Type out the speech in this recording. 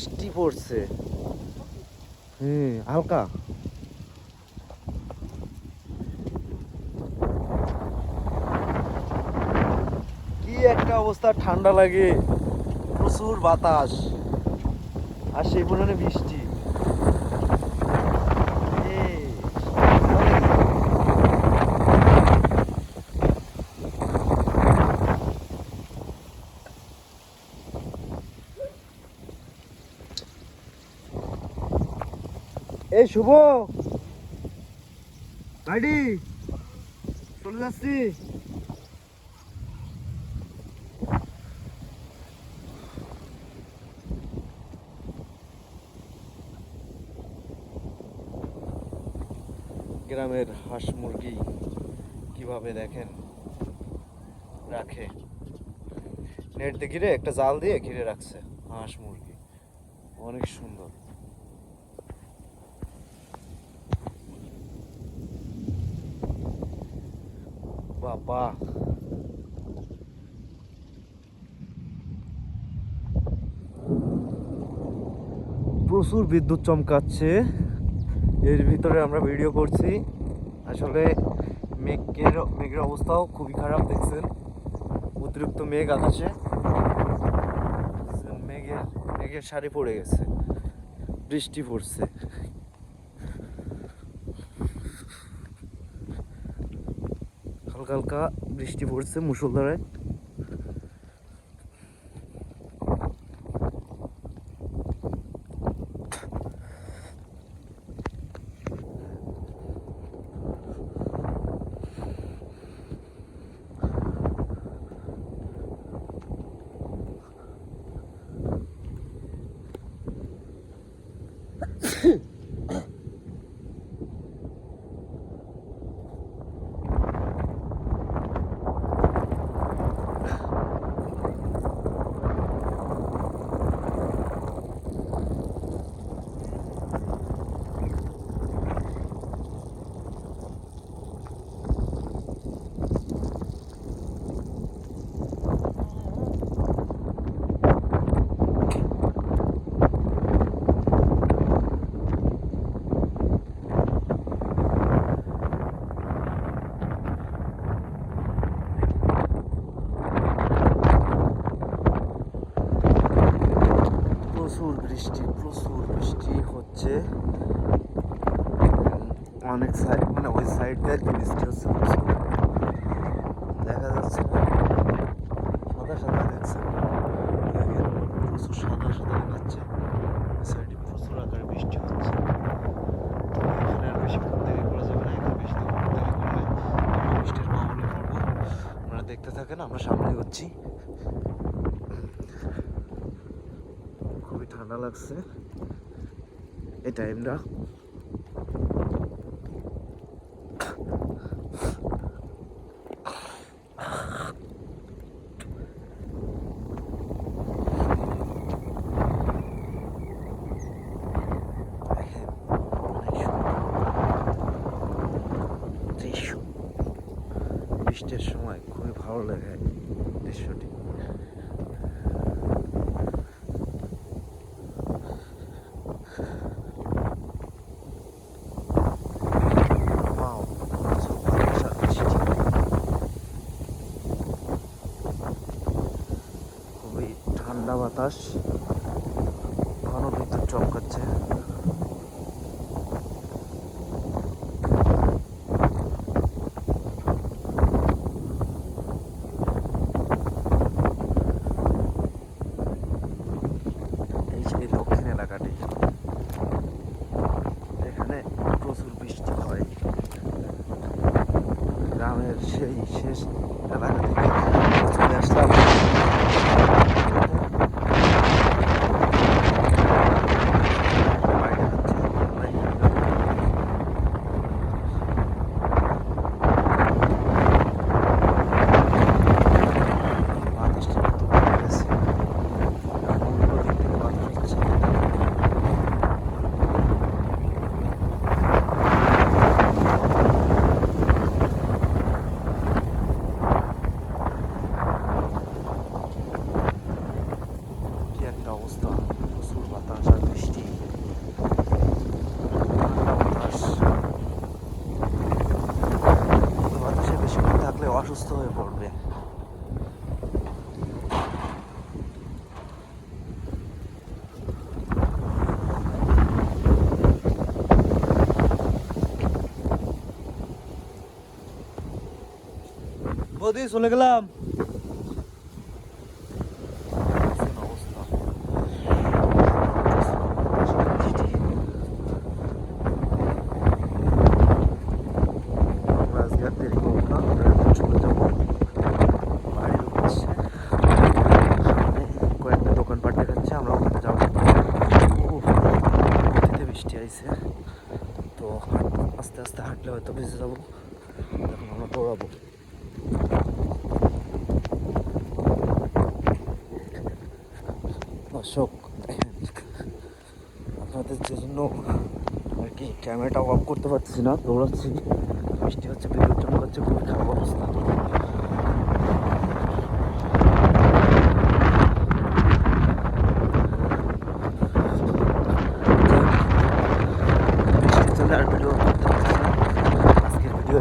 বৃষ্টি পড়ছে। হালকা। কি একটা অবস্থা, ঠান্ডা লাগে, প্রচুর বাতাস আর সেই পরিমাণে বৃষ্টি। এই শুভ গাড়ি চলে যাচ্ছি। গ্রামের হাঁস মুরগি কিভাবে দেখেন রাখে, নেট দিয়ে ঘিরে, একটা জাল দিয়ে ঘিরে রাখছে হাঁস মুরগি, অনেক সুন্দর। বাবা, প্রচুর বিদ্যুৎ চমকাচ্ছে, এর ভিতরে আমরা ভিডিও করছি। আসলে মেঘের অবস্থাও খুবই খারাপ, দেখছেন অতিরিক্ত মেঘ আকাশে, মেঘের সারি পড়ে গেছে, বৃষ্টি পড়ছে। হালকা হালকা বৃষ্টি পড়ছে মুষলধারায়। প্রচুর বৃষ্টি হচ্ছে, অনেক সাইড, মানে ওই সাইড দিয়ে বৃষ্টি হচ্ছে প্রচুর, দেখা যাচ্ছে না, সাদা সাদা দেখছে, দেখেন প্রচুর সাদা সাদা দেখাচ্ছে। ওই সাইডে প্রচুর আকারে বৃষ্টি হচ্ছে। এখানে আর বেশি দেরি করা যাবে না, এখানে বেশি দেরি করলে আমরা বৃষ্টির মাহলে পড়বো। আপনারা দেখতে থাকেন, আমরা সামনে এগোচ্ছি। খুবই ঠান্ডা লাগছে এই টাইমটা। বৃষ্টির সময় খুবই ভালো লাগে দৃশ্যটি। খুবই ঠান্ডা বাতাস, ঘন বিদ্যুৎ চমকাচ্ছে। এই দক্ষিণ এলাকাটি, এখানে প্রচুর বৃষ্টি হয়। গ্রামের সেই শেষ এলাকা থেকে চলে আসলাম পড়বে। বৌদি চলে গেলাম। চলে যাবো বাড়ির উদ্দেশ্যে। কয়েকটা দোকানপাট দেখাচ্ছে, আমরা ওখানে যাবো। বৃষ্টি আইছে তো আস্তে আস্তে হাঁটলে হয়তো ভিজে যাবো। তখন আমরা দৌড়াবো। দর্শক দেখেন, আপনাদের জন্য আর কি ক্যামেরাটা অফ করতে পারছি না, দৌড়াচ্ছি। বৃষ্টি হচ্ছে, বিদ্যুৎ চমকাচ্ছে, খুবই খারাপ অবস্থা। বৃষ্টি চলে আর ভিডিও করতে পারছি না। আজকের ভিডিও